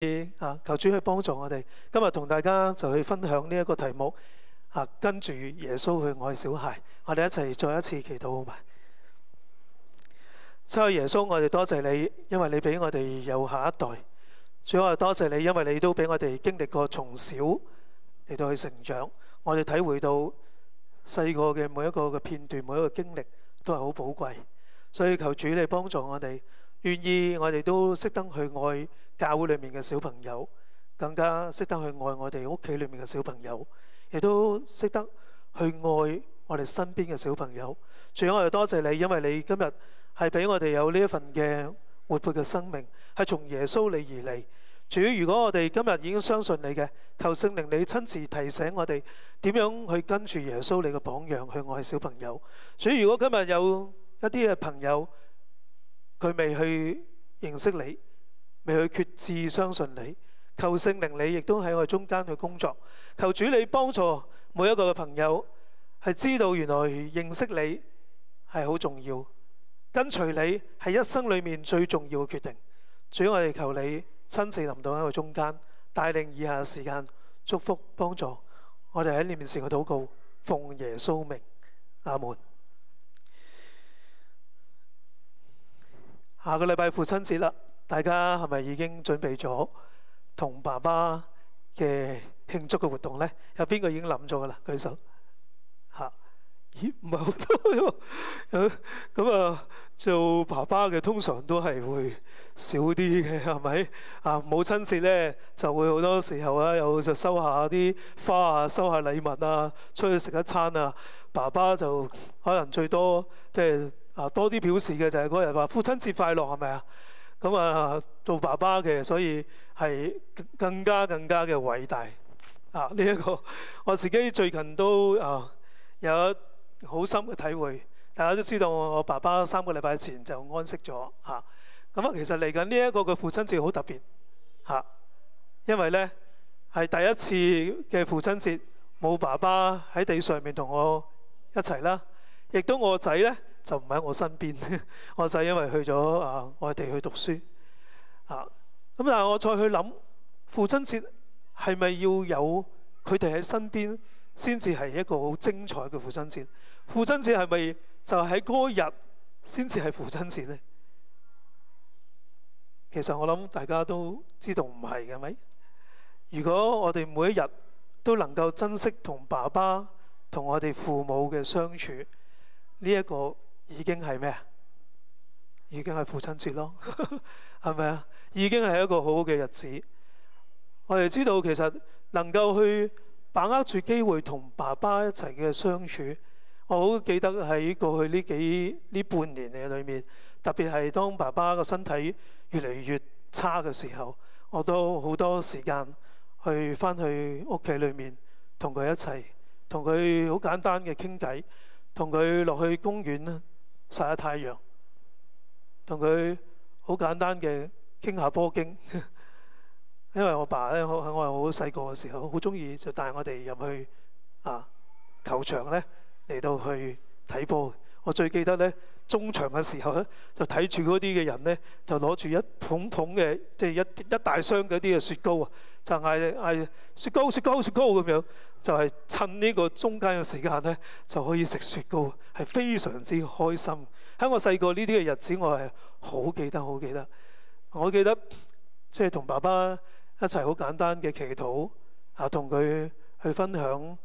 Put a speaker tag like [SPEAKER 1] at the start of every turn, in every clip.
[SPEAKER 1] 求主去幫助我哋。今日同大家就去分享呢一個題目跟住耶穌去愛小孩。我哋一齊再一次祈禱好嗎？親愛耶穌，我哋多謝你，因為你俾我哋有下一代。主，我哋多謝你，因為你都俾我哋經歷過從小嚟到去成長。我哋體會到細個嘅每一個嘅片段，每一個經歷都係好寶貴。所以求主你幫助我哋，願意我哋都識得去愛教會裏面嘅小朋友，更加識得去愛我哋屋企裏面嘅小朋友，亦都識得去愛我哋身邊嘅小朋友。主，我哋多謝你，因為你今日係俾我哋有呢一份嘅活潑嘅生命，係從耶穌你而嚟。主，如果我哋今日已經相信你嘅，求聖靈你親自提醒我哋點樣去跟住耶穌你嘅榜樣去愛小朋友。主，如果今日有一啲嘅朋友佢未去認識你，未去決志相信你，求聖靈你亦都喺我哋中間去工作。求主你幫助每一個嘅朋友係知道原來認識你係好重要，跟隨你係一生裏面最重要嘅決定。主，我哋求你親自臨到喺我中間，帶領以下嘅時間，祝福幫助我哋喺你面前嘅禱告，奉耶穌名，阿門。下個禮拜父親節啦，大家係咪已經準備咗同爸爸嘅慶祝嘅活動呢？有邊個已經諗咗噶啦？舉手嚇。咦，唔係好多咁做爸爸嘅通常都係會少啲嘅，係咪？母親節呢就會好多時候有就收下啲花啊，收下禮物啊，出去食一餐啊。爸爸就可能最多即係多啲表示嘅就係嗰日話父親節快樂，係咪啊？咁做爸爸嘅，所以係更加嘅偉大呢一個我自己最近都有一好深嘅體會。大家都知道我爸爸3個禮拜前就安息咗嚇。咁其實嚟緊呢一個嘅父親節好特別嚇，因為呢係第一次嘅父親節冇爸爸喺地上面同我一齊啦，亦都我仔呢就唔喺我身邊。我仔因為去咗外地去讀書咁但係我再去諗父親節係咪要有佢哋喺身邊先至係一個好精彩嘅父親節？父親節係咪就喺嗰日先至係父親節呢？其實我諗大家都知道唔係嘅，咪？如果我哋每一日都能夠珍惜同爸爸同我哋父母嘅相處，呢一個已經係咩啊？已經係父親節咯，係咪啊？已經係一個好好嘅日子。我哋知道其實能夠去把握住機會同爸爸一齊嘅相處，我好記得喺過去呢半年嘅裏面，特別係當爸爸個身體越嚟越差嘅時候，我都好多時間去返去屋企裏面同佢一齊，同佢好簡單嘅傾偈，同佢落去公園曬下太陽，同佢好簡單嘅傾下波經。因為我爸咧，我係好細個嘅時候，好中意就帶我哋入去球場咧嚟到去睇波。我最記得咧，中場嘅時候咧，就睇住嗰啲嘅人咧，就攞住一捧嘅，即係一大箱嗰啲嘅雪糕啊，就嗌雪糕咁樣，就係趁呢個中間嘅時間咧，就可以食雪糕，係非常之開心。喺我細個呢啲嘅日子，我係好記得。我記得即係同爸爸一齊好簡單嘅祈禱同佢去分享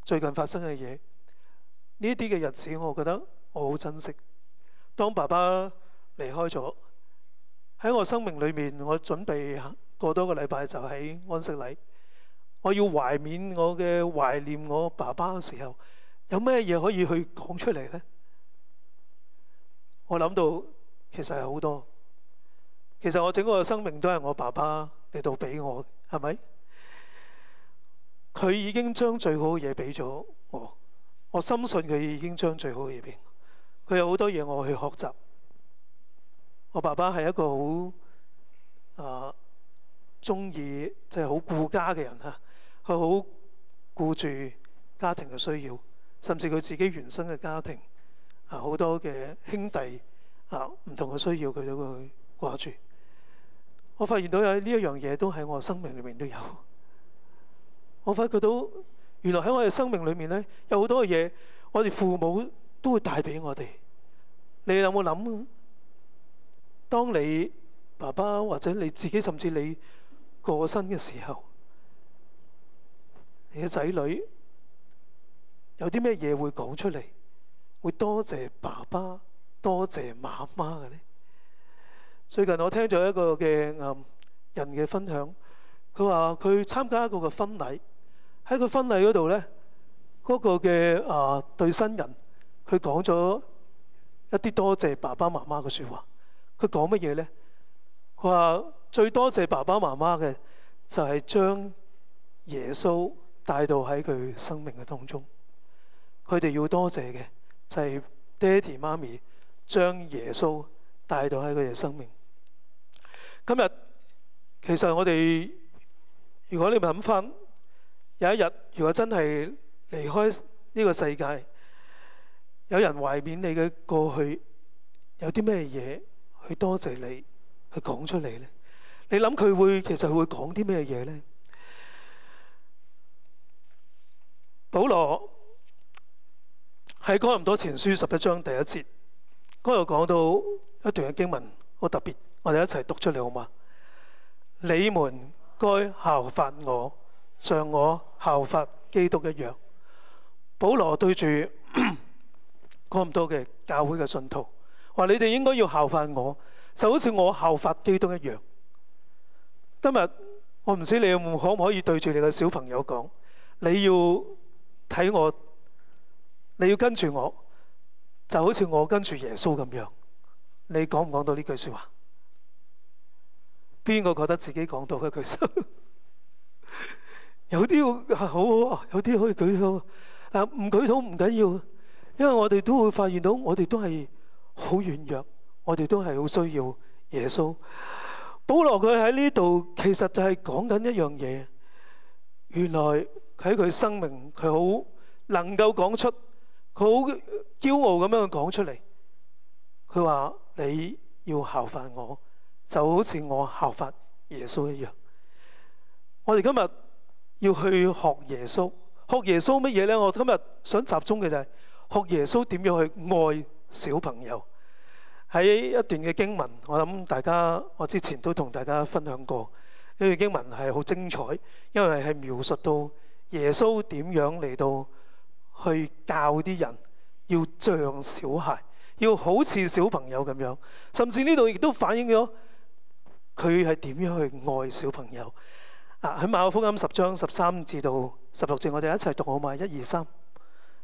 [SPEAKER 1] 最近發生嘅嘢。呢啲嘅日子，我覺得我好珍惜。當爸爸離開咗，喺我生命裏面，我準備過多個禮拜就喺安息禮。我要懷念我爸爸嘅時候，有咩嘢可以去講出嚟呢？我諗到其實係好多。其實我整個生命都係我爸爸嚟到俾我，係咪？佢已經將最好嘅嘢俾咗我，我深信佢已經將最好嘅嘢俾我。佢有好多嘢我去學習。我爸爸係一個好中意即係好顧家嘅人嚇，佢好顧住家庭嘅需要，甚至佢自己原生嘅家庭好多嘅兄弟唔同嘅需要，佢都會掛住。我發現到有呢一樣嘢都喺我生命裏面都有。我發覺到原來喺我哋生命裏面呢，有好多嘅嘢，我哋父母都會帶俾我哋。你有冇諗？當你爸爸或者你自己，甚至你過身嘅時候，你嘅仔女有啲咩嘢會講出嚟，會多謝爸爸、多謝媽媽嘅呢？最近我聽咗一個嘅人嘅分享，佢話佢參加一個嘅婚禮，喺個婚禮嗰度呢，嗰個嘅對新人，佢講咗一啲多謝爸爸媽媽嘅説話。佢講乜嘢呢？佢話最多謝爸爸媽媽嘅就係將耶穌帶到喺佢生命嘅當中。佢哋要多謝嘅就係爹哋媽咪將耶穌帶到喺佢哋生命。今日其實我哋，如果你諗翻有一日，如果真係離開呢個世界，有人懷緬你嘅過去，有啲咩嘢去多謝你，去講出嚟呢？你諗佢會其實會講啲咩嘢呢？保羅喺哥林多前書11章第1節嗰度講到一段嘅經文，好特別，我哋一齊讀出嚟好嗎？你們該效法我，像我效法基督一樣。保羅對住哥林多嘅教會嘅信徒話：你哋應該要效法我，就好似我效法基督一樣。今日我唔知你可唔可以對住你嘅小朋友講：你要睇我，你要跟住我，就好似我跟住耶穌咁樣。你講唔講到呢句說話？邊個覺得自己講到嘅舉手？有啲好，有啲可以舉手。唔舉手唔緊要，因為我哋都會發現到，我哋都係好軟弱，我哋都係好需要耶穌。保羅佢喺呢度其實就係講緊一樣嘢，原來喺佢生命，佢好能夠講出，佢好驕傲咁樣講出嚟。佢話你要效法我，就好似我效法耶穌一樣。我哋今日要去學耶穌，學耶穌乜嘢呢？我今日想集中嘅就係學耶穌點樣去愛小朋友。喺一段嘅經文，我諗大家，我之前都同大家分享過，呢段經文係好精彩，因為係描述到耶穌點樣嚟到去教啲人要像小孩，要好似小朋友咁樣，甚至呢度亦都反映咗佢係點樣去愛小朋友。喺馬可福音10章13至到16節，我哋一齊讀好嗎？1、2、3。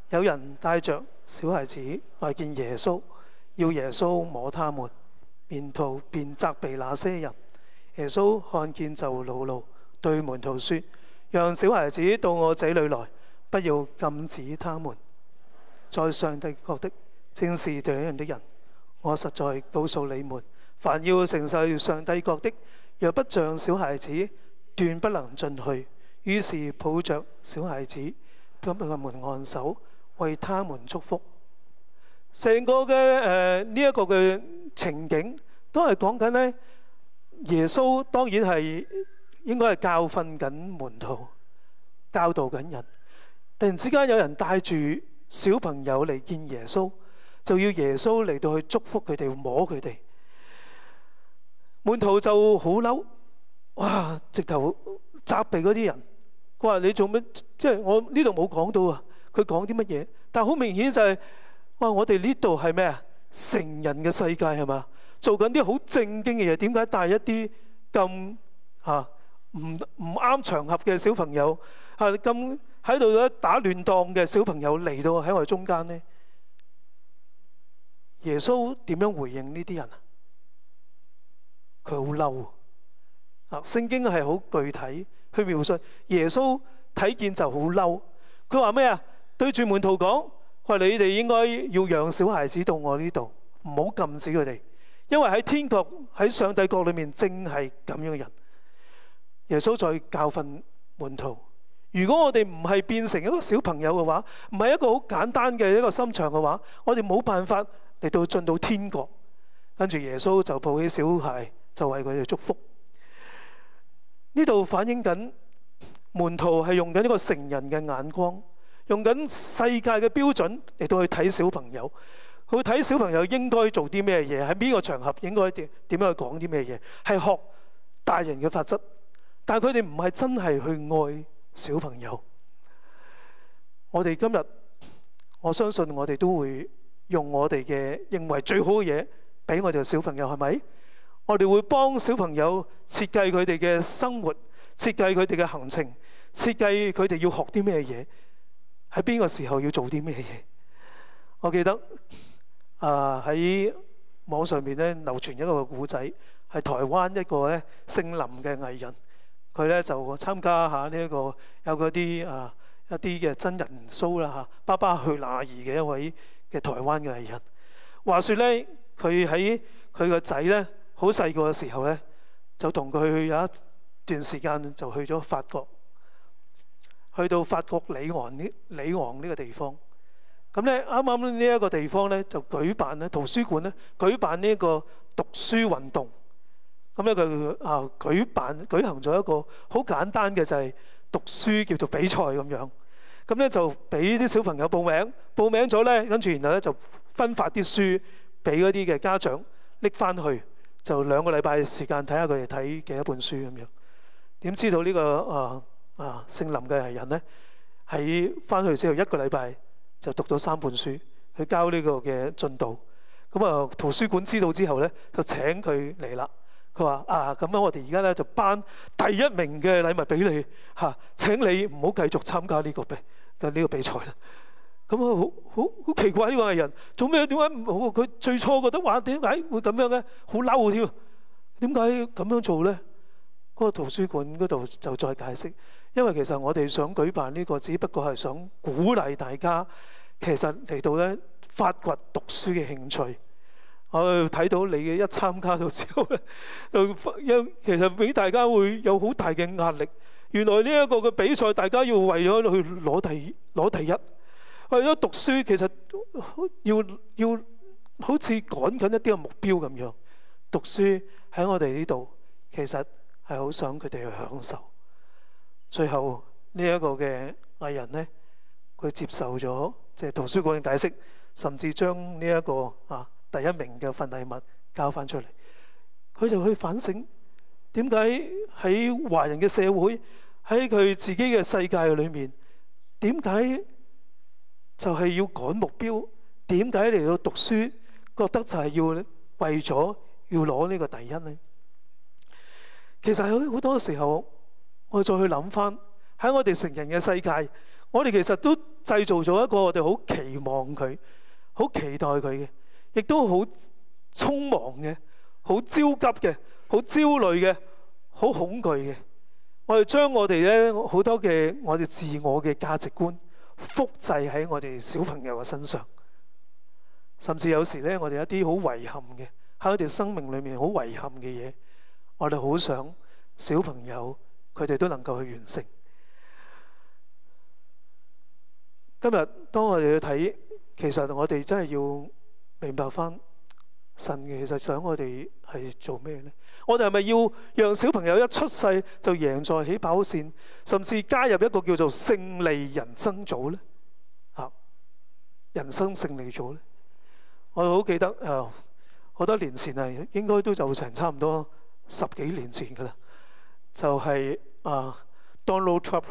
[SPEAKER 1] 有人帶着小孩子來見耶穌，要耶穌摸他們，門徒便責備那些人。耶穌看見就惱怒，對門徒說：讓小孩子到我這裏來，不要禁止他們。在上帝國的正是這樣的人。我實在告訴你們，凡要承受上帝國的，若不像小孩子，斷不能進去。於是抱着小孩子，給他們按手，為他們祝福。成個嘅呢一個嘅情景都係講緊呢，耶穌當然係應該係教訓緊門徒，教導緊人。突然之間有人帶住小朋友嚟見耶穌，就要耶穌嚟到去祝福佢哋，摸佢哋。門徒就好嬲，哇！直頭責備嗰啲人，佢話你做乜？即係我呢度冇講到啊，佢講啲乜嘢？但係好明顯就係，哇！我哋呢度係咩啊？成人嘅世界係嘛？做緊啲好正經嘅嘢，點解帶一啲咁唔啱場合嘅小朋友，咁喺度咧打亂檔嘅小朋友嚟到喺我哋中間呢？耶穌點樣回應呢啲人啊？佢好嬲。聖經係好具體去描述耶穌睇見就好嬲。佢話咩啊？對住門徒講，佢話你哋應該要讓小孩子到我呢度，唔好禁止佢哋，因為喺天國喺上帝國裏面正係咁樣嘅人。耶穌再教訓門徒，如果我哋唔係變成一個小朋友嘅話，唔係一個好簡單嘅一個心腸嘅話，我哋冇辦法嚟到進到天國。跟住耶穌就抱起小孩，就為佢哋祝福。呢度反映緊門徒係用緊一個成人嘅眼光，用緊世界嘅標準嚟到去睇小朋友，去睇小朋友應該做啲咩嘢，喺邊個場合應該點樣去講啲咩嘢，係學大人嘅法則。但係佢哋唔係真係去愛小朋友。我哋今日，我相信我哋都會用我哋嘅認為最好嘅嘢俾我哋嘅小朋友，係咪？我哋會幫小朋友設計佢哋嘅生活，設計佢哋嘅行程，設計佢哋要學啲咩嘢，喺邊個時候要做啲咩嘢。我記得喺網上面咧流傳一個故仔，係台灣一個咧姓林嘅藝人，佢咧就參加下呢一個有嗰啲一啲嘅真人 show 啦嚇，爸爸去哪兒嘅一位嘅台灣嘅藝人。話說咧，佢喺佢個仔咧好細個嘅時候咧，就同佢有一段時間就去咗法國，去到法國里昂呢個地方。咁咧啱啱呢一個地方咧就舉辦咧圖書館咧舉辦呢一個讀書運動。咁咧佢舉行咗一個好簡單嘅就係讀書叫做比賽咁樣。咁咧就俾啲小朋友報名咗咧，跟住然後咧就分發啲書俾嗰啲嘅家長拎翻去，就2個禮拜時間睇下佢哋睇幾多本書咁樣。點知道呢個姓林嘅藝人咧喺翻去之後1個禮拜就讀咗3本書，去交呢個嘅進度。咁圖書館知道之後咧就請佢嚟啦。佢話咁樣我哋而家咧就頒第1名嘅禮物俾你嚇，請你唔好繼續參加呢個比賽啦。咁好奇怪呢個藝人做咩？點解唔好？佢最初覺得話點解會咁樣咧？好嬲添，點解咁樣做咧？嗰個圖書館嗰度就再解釋，因為其實我哋想舉辦呢個，只不過係想鼓勵大家，其實嚟到咧發掘讀書嘅興趣。我睇到你嘅一參加到之後咧，其實俾大家會有好大嘅壓力。原來呢一個嘅比賽，大家要為咗去攞第一，為咗讀書，其實要好似趕緊一啲嘅目標咁樣。讀書喺我哋呢度，其實係好想佢哋去享受。最後呢一個嘅藝人呢，佢接受咗即係圖書館嘅解釋，甚至將呢一個第1名嘅份禮物交翻出嚟。佢就去反省點解喺華人嘅社會，喺佢自己嘅世界裏面，點解就係要趕目標？點解嚟到讀書覺得就係要為咗要攞呢個第1呢？其實喺好多時候，我哋再去諗翻喺我哋成人嘅世界，我哋其實都製造咗一個我哋好期望佢、好期待佢嘅，亦都好匆忙嘅、好焦急嘅、好焦慮嘅、好恐懼嘅。我哋將我哋咧好多嘅我哋自我嘅價值觀複製喺我哋小朋友嘅身上，甚至有時咧我哋一啲好遺憾嘅喺我哋生命裏面好遺憾嘅嘢，我哋好想小朋友佢哋都能夠去完成。今日當我哋去睇，其實我哋真係要明白翻神其實想我哋係做咩呢？我哋係咪要讓小朋友一出世就贏在起跑線，甚至加入一個叫做勝利人生組呢？人生勝利組呢？我好記得好多年前應該都就成差唔多10幾年前噶啦，就係Donald Trump，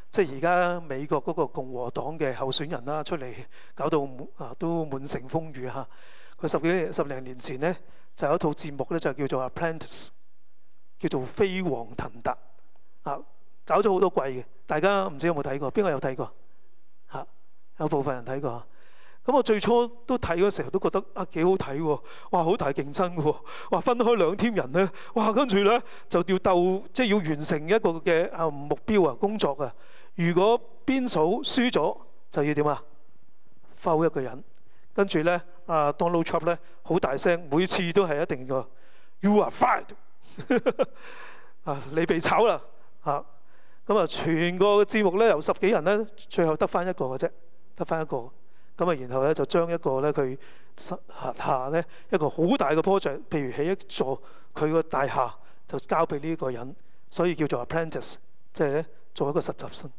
[SPEAKER 1] 即係而家美國嗰個共和黨嘅候選人啦，出嚟搞到都滿城風雨嚇。佢10零年前呢，就有一套節目咧，就叫做 Apprentice， 叫做飛黃騰達搞咗好多季嘅。大家唔知有冇睇過？邊個有睇過？有部分人睇過。咁我最初都睇嗰時候都覺得幾好睇喎，哇好大競爭喎，哇分開2 team 人咧，哇跟住咧就要鬥，即係要完成一個嘅目標工作啊。如果邊組輸咗就要點？foul 一個人，跟住咧Donald Trump 咧好大聲，每次都係一定個 You are fired 你被炒啦咁全個節目咧由10幾人咧，最後得翻一個嘅啫，得翻一個。咁然後咧就將一個咧佢下咧一個好大嘅 project， 譬如起一座佢個大廈，就交俾呢個人所以叫做 apprentice， 即係咧做一個實習生。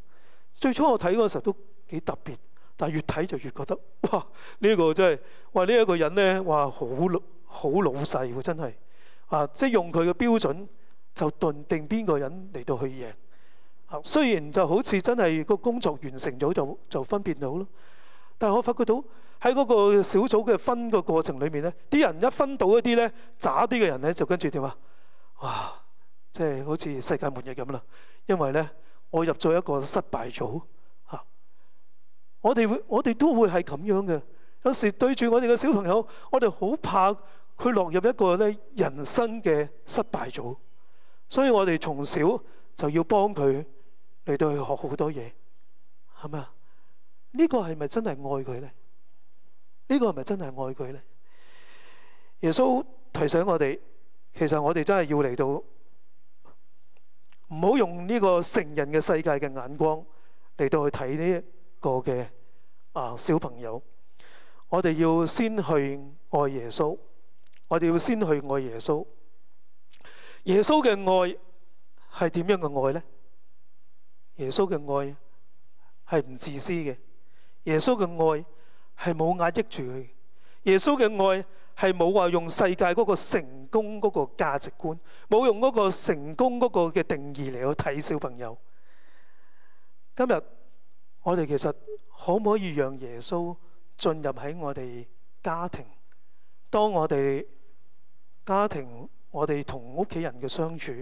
[SPEAKER 1] 最初我睇嗰時候都幾特別，但係越睇就越覺得哇！呢個真係哇！呢一個人咧哇，好老細喎，真係啊！即係用佢嘅標準就斷定邊個人嚟到去贏。雖然就好似真係個工作完成咗就分辨到咯，但係我發覺到喺嗰個小組嘅分個過程裏面呢，啲人一分到一啲呢渣啲嘅人呢，就跟住點啊？哇！即係好似世界末日咁啦，因為呢，我入咗一個失敗組嚇。我哋都會係咁樣嘅，有時對住我哋嘅小朋友，我哋好怕佢落入一個呢人生嘅失敗組，所以我哋從小就要幫佢嚟到去學好多嘢，係咪啊？呢個係咪真係愛佢呢？呢個係咪真係愛佢呢？耶穌提醒我哋，其實我哋真係要嚟到，唔好用呢個成人嘅世界嘅眼光嚟到去睇呢一個嘅小朋友。我哋要先去愛耶穌，我哋要先去愛耶穌。耶穌嘅愛係點樣嘅愛呢？耶穌嘅愛係唔自私嘅，耶穌嘅愛係冇壓抑住佢，耶穌嘅愛係冇話用世界嗰個成功嗰個價值觀，冇用嗰個成功嗰個嘅定義嚟去睇小朋友。今日我哋其實可唔可以讓耶穌進入喺我哋家庭？當我哋家庭，我哋同屋企人嘅相處，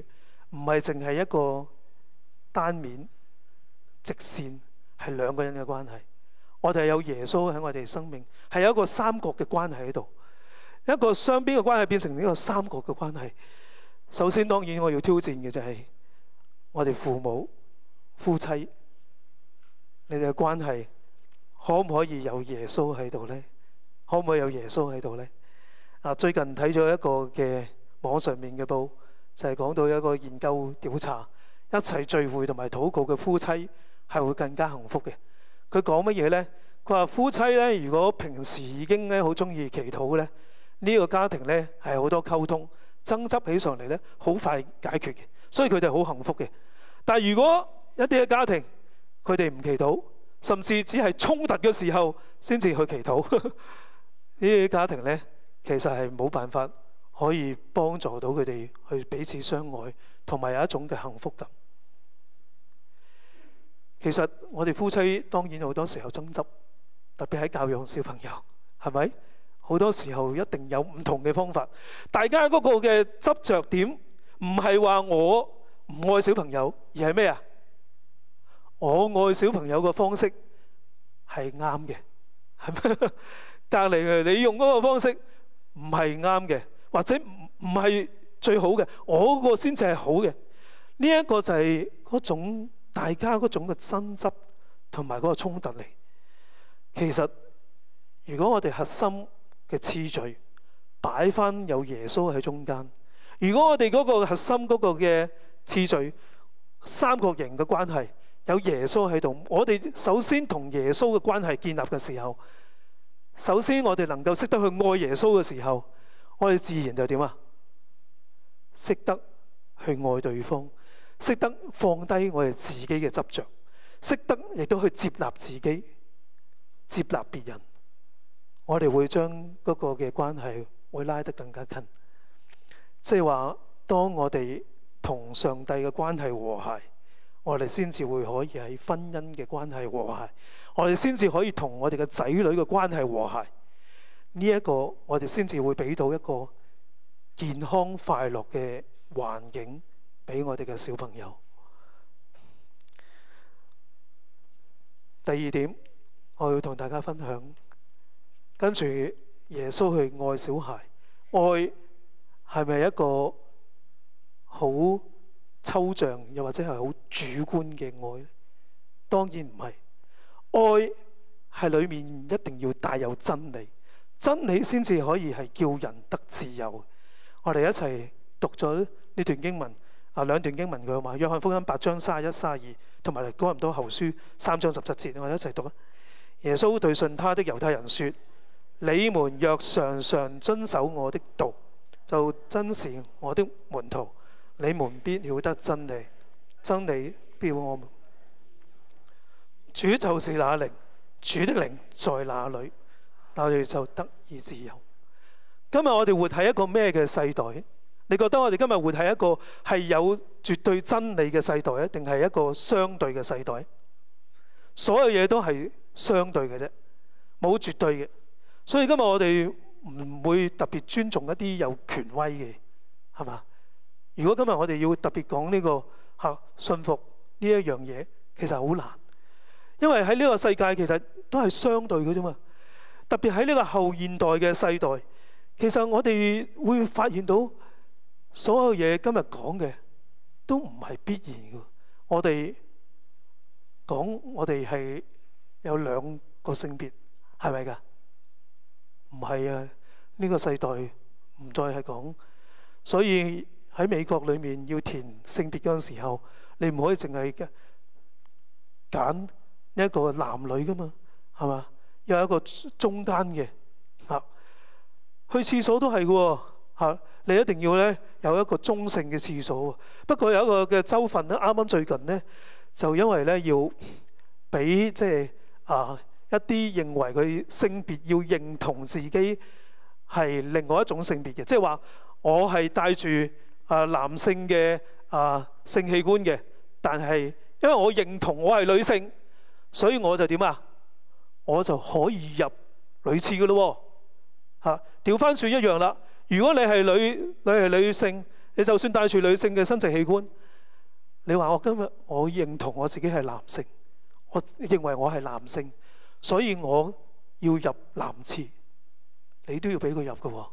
[SPEAKER 1] 唔係淨係一個單面直線，係兩個人嘅關係。我哋有耶穌喺我哋生命，係有一個三角嘅關係喺度，一個雙邊嘅關係變成呢個三角嘅關係。首先當然我要挑戰嘅就係我哋父母夫妻，你哋嘅關係可唔可以有耶穌喺度呢？可唔可以有耶穌喺度呢？最近睇咗一個嘅網上面嘅報，就係講到一個研究調查，一齊聚會同埋禱告嘅夫妻係會更加幸福嘅。佢講乜嘢呢？佢話夫妻呢，如果平時已經咧好中意祈禱呢，呢個家庭呢係好多溝通，爭執起上嚟呢好快解決嘅，所以佢哋好幸福嘅。但係如果一啲嘅家庭佢哋唔祈禱，甚至只係衝突嘅時候先至去祈禱，呢啲家庭呢，其實係冇辦法可以幫助到佢哋去彼此相愛，同埋有一種嘅幸福感。其實我哋夫妻當然好多時候爭執，特別喺教養小朋友，係咪？好多時候一定有唔同嘅方法。大家嗰個嘅執着點唔係話我唔愛小朋友，而係咩啊？我愛小朋友嘅方式係啱嘅，係咪？隔離你用嗰個方式唔係啱嘅，或者唔係最好嘅，我嗰個先至係好嘅。呢一個就係嗰種大家嗰種嘅爭執同埋嗰個衝突嚟。其實如果我哋核心嘅次序擺翻有耶穌喺中間，如果我哋嗰個核心嗰個嘅次序三角形嘅關係有耶穌喺度，我哋首先同耶穌嘅關係建立嘅時候，首先我哋能夠識得去愛耶穌嘅時候，我哋自然就點啊？識得去愛對方，識得放低我哋自己嘅執着，識得亦都去接納自己，接納別人。我哋會將嗰個嘅關係會拉得更加近。即係話，當我哋同上帝嘅關係和諧，我哋先至會可以喺婚姻嘅關係和諧，我哋先至可以同我哋嘅仔女嘅關係和諧。呢一個我哋先至會俾到一個健康快樂嘅環境俾我哋嘅小朋友。第二點，我要同大家分享，跟住耶穌去愛小孩，愛係咪一個好抽象又或者係好主觀嘅愛呢？當然唔係，愛係裏面一定要帶有真理，真理先至可以係叫人得自由。我哋一齊讀咗呢段經文，兩段經文佢話約翰福音8章31、32，同埋哥林多後書3章17節，我哋一齊讀啊！耶穌對信他的猶太人說：你們若常常遵守我的道，就真是我的門徒。你們必曉得真理，真理必我們。主就是那靈，主的靈在哪裏，我哋就得以自由。今日我哋活喺一個咩嘅世代？你覺得我哋今日活喺一個係有絕對真理嘅世代咧，定係一個相對嘅世代？所有嘢都係相對嘅啫，冇絕對嘅。所以今日我哋唔會特別尊重一啲有權威嘅，係嘛？如果今日我哋要特別講呢個信服呢一樣嘢，其實好難，因為喺呢個世界其實都係相對嘅啫嘛。特別喺呢個後現代嘅世代，其實我哋會發現到所有嘢今日講嘅都唔係必然嘅。我哋講我哋係有兩個性別，係咪㗎？唔係啊！呢個世代唔再係講，所以喺美國裏面要填性別嗰陣時候，你唔可以淨係揀一個男女㗎嘛，係嘛？有一個中間嘅嚇，去廁所都係嘅喎嚇，你一定要咧有一個中性嘅廁所。不過有一個嘅州份咧，啱啱最近咧就因為咧要俾即係一啲認為佢性別要認同自己係另外一種性別嘅，即係話我係帶住男性嘅性器官嘅，但係因為我認同我係女性，所以我就點啊？我就可以入女廁嘅咯喎。調翻轉一樣啦。如果你係女性，你就算帶住女性嘅生殖器官，你話我今日我認同我自己係男性，我認為我係男性，所以我要入男廁，你都要俾佢入嘅喎。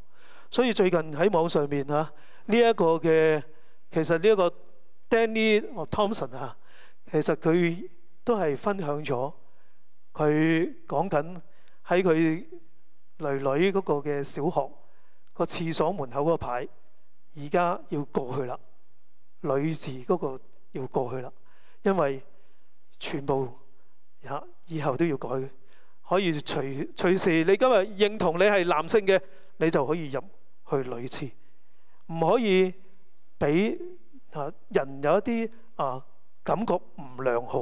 [SPEAKER 1] 所以最近喺網上面呢一個嘅，其實呢一個 Danny Thompson 其實佢都係分享咗佢講緊喺佢女女嗰個嘅小學個廁所門口嗰個牌，而家要過去啦，女字嗰個要過去啦，因為全部以後都要改嘅。可以隨時你今日認同你係男性嘅，你就可以入去女廁，唔可以俾人有一啲感覺唔良好，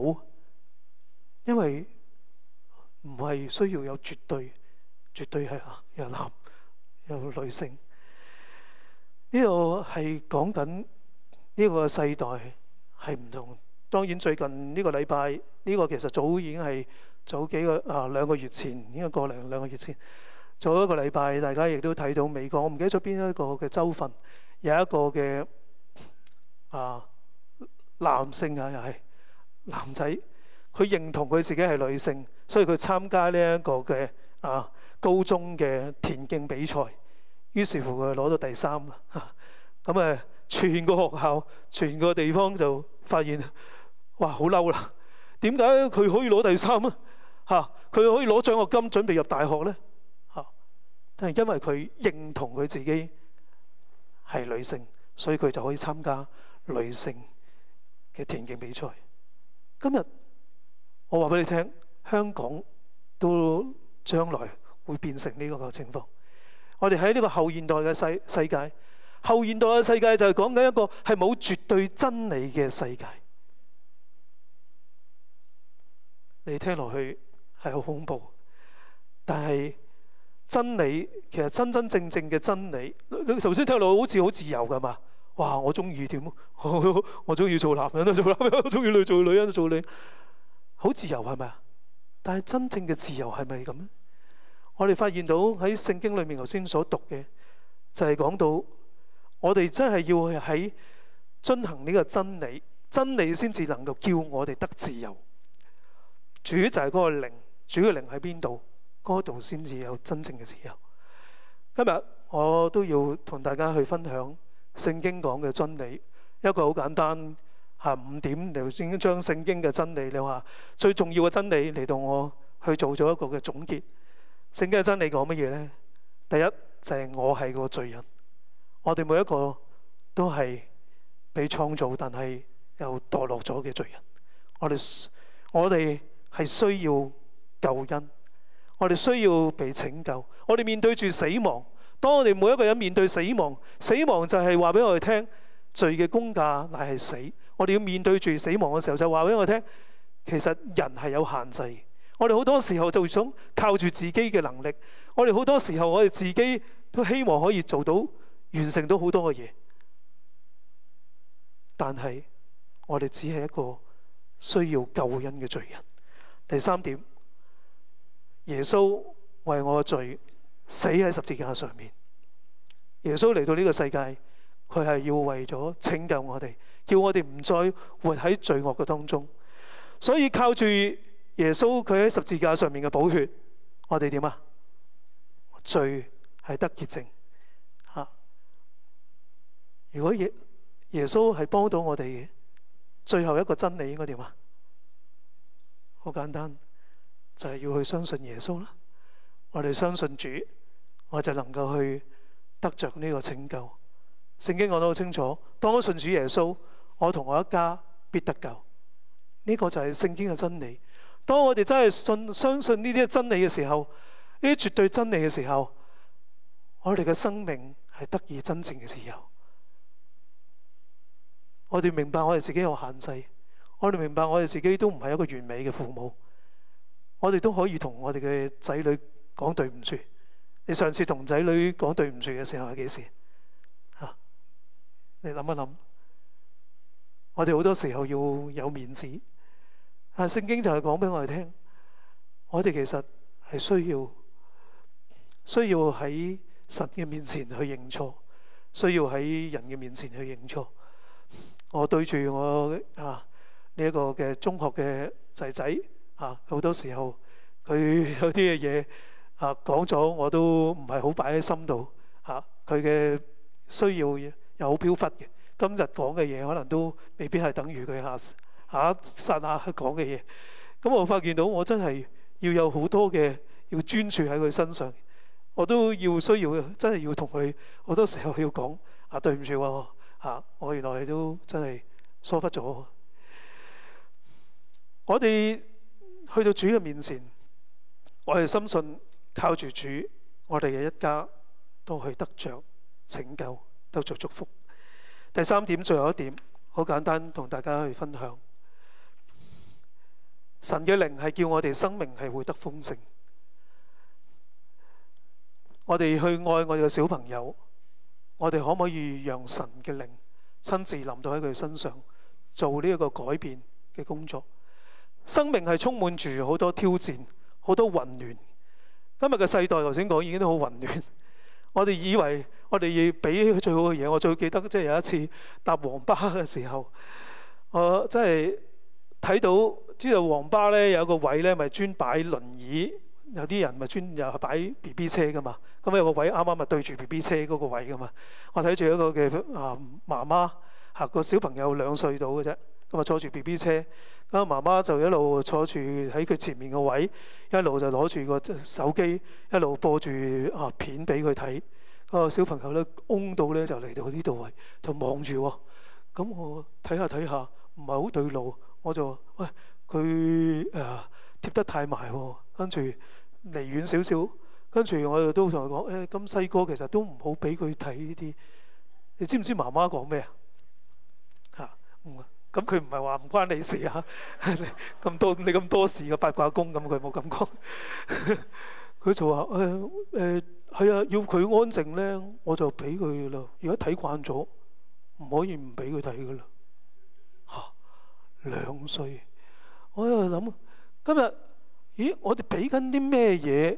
[SPEAKER 1] 因為唔係需要有絕對係有男有女性。呢度係講緊呢個世代係唔同。當然最近呢個禮拜呢個其實早已經係早幾個2個月前，應該個零2個月前，早一個禮拜，大家亦都睇到美國，我唔記得咗邊一個嘅州份有一個嘅男性又係男仔，佢認同佢自己係女性，所以佢參加呢一個嘅高中嘅田徑比賽，於是乎佢攞到第3啦。咁全個學校、全個地方就發現，哇，好嬲啦！點解佢可以攞第3啊？佢可以攞獎學金準備入大學呢？但係因為佢認同佢自己係女性，所以佢就可以參加女性嘅田徑比賽。今日我話俾你聽，香港都將來會變成呢個情況。我哋喺呢個後現代嘅世界，後現代嘅世界就係講緊一個係冇絕對真理嘅世界。你聽落去係好恐怖，但係真理其實真真正正嘅真理，你頭先聽落好似好自由㗎嘛？哇！我中意點？我中意做男人都做男人，我中意做女人都做女人，好自由係咪啊？但係真正嘅自由係咪咁呢？我哋發現到喺聖經裏面頭先所讀嘅，就係講到我哋真係要喺遵行呢個真理，真理先至能夠叫我哋得自由。主就係嗰個靈，主嘅靈喺邊度，嗰度先至有真正嘅自由。今日我都要同大家去分享聖經講嘅真理，一個好簡單5點嚟，已經將聖經嘅真理，你話最重要嘅真理嚟到我去做咗一個嘅總結。聖經嘅真理講乜嘢呢？第一就係我係個罪人，我哋每一個都係被創造，但係又墮落咗嘅罪人。我哋係需要救恩，我哋需要被拯救。我哋面對住死亡，當我哋每一個人面對死亡，死亡就係話俾我哋聽，罪嘅工價乃係死。我哋要面對住死亡嘅時候，就話俾我聽，其實人係有限制。我哋好多時候就想靠住自己嘅能力，我哋好多時候我哋自己都希望可以做到完成到好多嘅嘢，但係我哋只係一個需要救恩嘅罪人。第三點，耶穌為我嘅罪死喺十字架上面。耶穌嚟到呢個世界，佢係要為咗拯救我哋，叫我哋唔再活喺罪惡嘅當中。所以靠住耶穌佢喺十字架上面嘅寶血，我哋點啊？罪係得潔淨嚇。如果耶穌係幫到我哋嘅，最後一個真理應該點啊？好簡單，就係要去相信耶穌啦。我哋相信主，我就能夠去得着呢個拯救。聖經講得好清楚，當我信主耶穌，我同我一家必得救。呢個就係聖經嘅真理。當我哋真係相信呢啲真理嘅時候，呢啲絕對真理嘅時候，我哋嘅生命係得以真正嘅自由。我哋明白我哋自己有限制，我哋明白我哋自己都唔係一個完美嘅父母，我哋都可以同我哋嘅仔女講對唔住。你上次同仔女講對唔住嘅時候係幾時？你諗一諗，我哋好多時候要有面子，但聖經就係講俾我哋聽，我哋其實係需要喺神嘅面前去認錯，需要喺人嘅面前去認錯。我對住我呢一個嘅中學嘅仔仔好多時候佢有啲嘅嘢講咗，我都唔係好擺喺心度佢嘅需要又好飄忽嘅。今日講嘅嘢可能都未必係等於佢下一剎那講嘅嘢。咁我發現到我真係要有好多嘅要專注喺佢身上，我都需要真係要同佢好多時候要講對唔住喎我原來都真係疏忽咗。我哋去到主嘅面前，我哋深信靠住主，我哋嘅一家都去得着拯救，得着祝福。第三點，最後一點，好簡單同大家去分享。神嘅靈係叫我哋生命係會得豐盛。我哋去愛我哋嘅小朋友，我哋可唔可以讓神嘅靈親自臨到喺佢身上，做呢一個改變嘅工作？生命係充滿住好多挑戰，好多混亂。今日嘅世代頭先講已經都好混亂。我哋以為我哋要俾佢最好嘅嘢。我最記得即係有一次搭黃巴嘅時候，我真係睇到知道黃巴咧有個位咧，咪專擺輪椅，有啲人咪專又係擺 BB 車噶嘛。咁有個位啱啱咪對住 BB 車嗰個位噶嘛。我睇住一個嘅媽媽個小朋友2歲到嘅啫，咁啊坐住 BB 車，咁媽媽就一路坐住喺佢前面個位，一路就攞住個手機，一路播住片俾佢睇。個小朋友咧嗡到咧就嚟到呢度位，就望住喎。咁我睇下唔係好對路，我就話喂，佢貼得太埋喎，跟住離遠少少，跟住我都同佢講咁細個其實都唔好俾佢睇呢啲。你知唔知媽媽講咩咁佢唔係話唔關你事你咁多事嘅八卦公咁，佢冇咁講。佢就話係要佢安靜咧，我就俾佢啦。如果睇慣咗，唔可以唔俾佢睇噶啦。2歲，我喺度諗今日，咦？我哋俾緊啲咩嘢？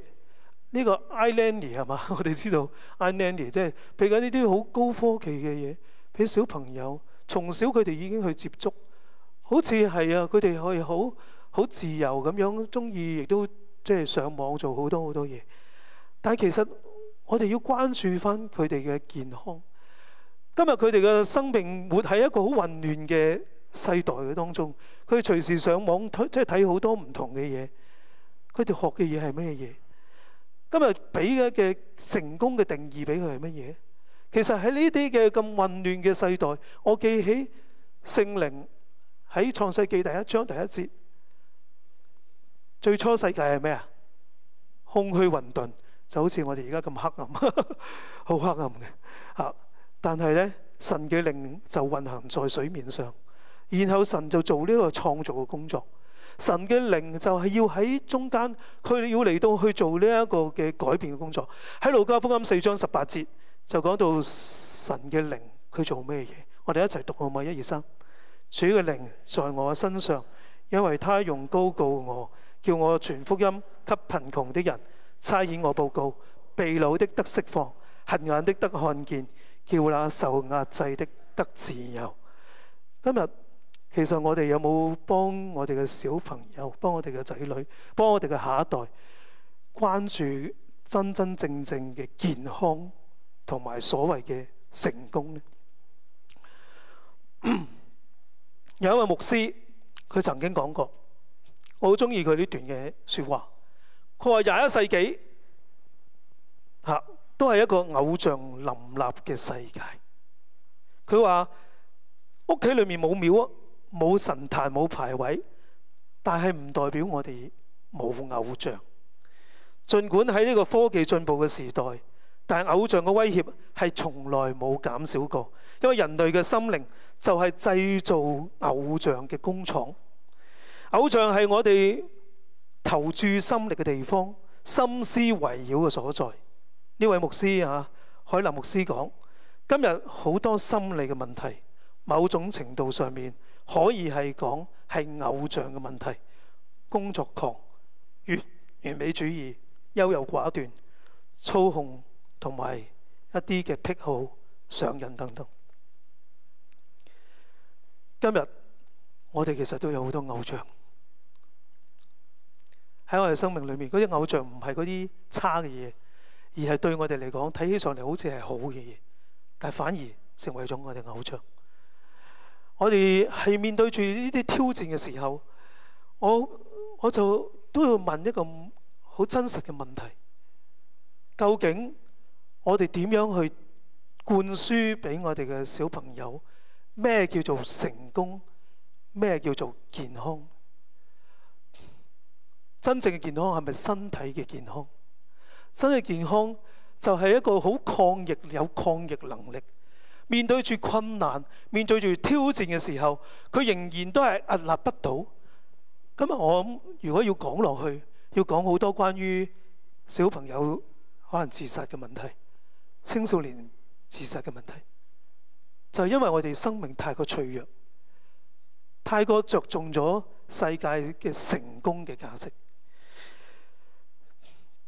[SPEAKER 1] 呢個 iLandy 係嘛？我哋知道 iLandy 即係俾緊呢啲好高科技嘅嘢，俾小朋友從小佢哋已經去接觸，好似係佢哋可以好自由咁樣，中意亦都即係上網做好多嘢。但係其實我哋要關注翻佢哋嘅健康。今日佢哋嘅生命活喺一個好混亂嘅世代嘅當中，佢隨時上網即係睇好多唔同嘅嘢。佢哋學嘅嘢係咩嘢？今日俾嘅成功嘅定義俾佢係乜嘢？其實喺呢啲嘅咁混亂嘅世代，我記起聖靈喺創世記第1章第1節，最初世界係咩啊？空虛混沌，就好似我哋而家咁黑暗，好黑暗嘅。但係呢，神嘅靈就運行在水面上，然後神就做呢個創造嘅工作。神嘅靈就係要喺中間，佢要嚟到去做呢一個嘅改變嘅工作。喺路加福音4章18節就講到神嘅靈佢做咩嘢？我哋一齊讀好嘛？1、2、3。主嘅靈在我身上，因為他用膏膏我，叫我傳福音給貧窮的人，差遣我報告被擄的得釋放，瞎眼的得看見，叫那受壓制的得自由。今日其實我哋有冇幫我哋嘅小朋友、幫我哋嘅仔女、幫我哋嘅下一代關注真真正正嘅健康同埋所謂嘅成功呢？有一位牧師，佢曾經講過，我好中意佢呢段嘅說話。佢話21世紀都係一個偶像林立嘅世界。佢話屋企裏面冇廟啊，冇神壇，冇牌位，但係唔代表我哋冇偶像。儘管喺呢個科技進步嘅時代，但係偶像嘅威脅係從來冇減少過，因為人類嘅心靈就係製造偶像嘅工廠。偶像係我哋投注心力嘅地方，心思圍繞嘅所在。呢位牧師海林牧師講，今日好多心理嘅問題，某種程度上面可以係講係偶像嘅問題，工作狂、完美主義、優柔寡斷、操控同埋一啲嘅癖好、上癮等等。今日我哋其實都有好多偶像喺我哋生命裏面，嗰啲偶像唔係嗰啲差嘅嘢，而係對我哋嚟講睇起上嚟好似係好嘅嘢，但反而成為咗我哋偶像。我哋係面對住呢啲挑戰嘅時候，我就都要問一個好真實嘅問題：究竟我哋點樣去灌輸俾我哋嘅小朋友咩叫做成功，咩叫做健康？真正嘅健康係咪身體嘅健康？真正嘅健康就係一個好抗逆、有抗逆能力，面對住困難、面對住挑戰嘅時候，佢仍然都係屹立不倒。今日我諗，如果要講落去，要講好多關於小朋友可能自殺嘅問題、青少年自殺嘅問題，就係因為我哋生命太過脆弱，太過着重咗世界嘅成功嘅價值。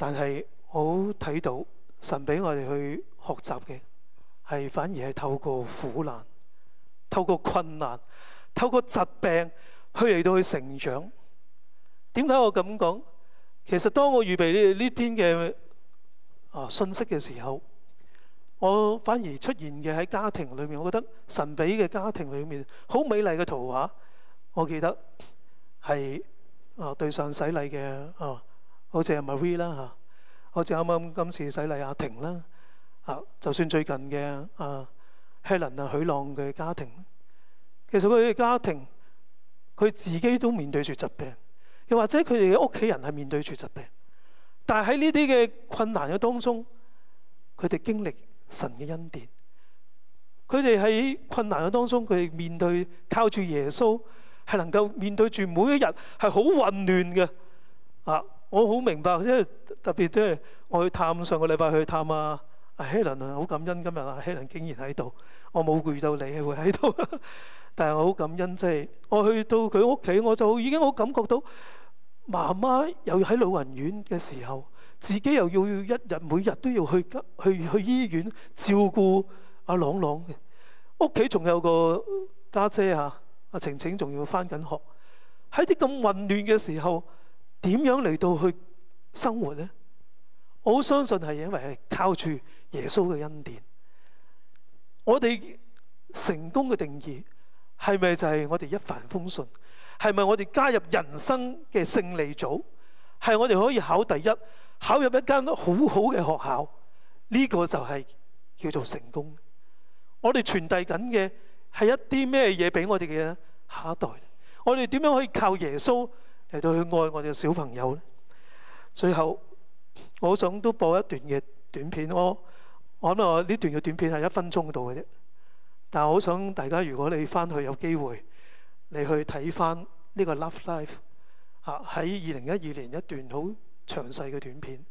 [SPEAKER 1] 但係我睇到神俾我哋去學習嘅係反而係透過苦難、透過困難、透過疾病去嚟到去成長。點解我咁講？其實當我預備呢篇嘅信息嘅時候，我反而出現嘅喺家庭裏面，我覺得神俾嘅家庭裏面好美麗嘅圖畫。我記得係對上洗禮嘅好似係 Marie 啦，好似啱啱今次洗禮阿婷啦，就算最近嘅Helen 許朗嘅家庭，其實佢哋嘅家庭佢自己都面對住疾病，又或者佢哋嘅屋企人係面對住疾病，但係喺呢啲嘅困難嘅當中，佢哋經歷神嘅恩典。佢哋喺困難嘅當中，佢哋面對靠住耶穌，係能夠面對住每一日係好混亂嘅。我好明白，因為特別即係我去探上個禮拜去探阿 Helen 好感恩今日阿 Helen 竟然喺度，我冇遇到你會喺度，但係我好感恩，即係我去到佢屋企，我就已經好感覺到媽媽又喺老人院嘅時候，自己又要每日都要去醫院照顧阿朗朗嘅，屋企仲有個家姐阿晴晴仲要返緊學，喺啲咁混亂嘅時候，點樣嚟到去生活呢？我好相信係因為係靠住耶穌嘅恩典。我哋成功嘅定義係咪就係我哋一帆風順？係咪我哋加入人生嘅勝利組？係我哋可以考第一，考入一間好好嘅學校？呢個就係叫做成功。我哋傳遞緊嘅係一啲咩嘢俾我哋嘅下一代？我哋點樣可以靠耶穌嚟到去愛我哋嘅小朋友呢？最後，我想都播一段嘅短片。我諗呢段嘅短片係1分鐘度嘅啫，但係我好想大家，如果你翻去有機會，你去睇翻呢個 Love Life 喺2012年一段好詳細嘅短片，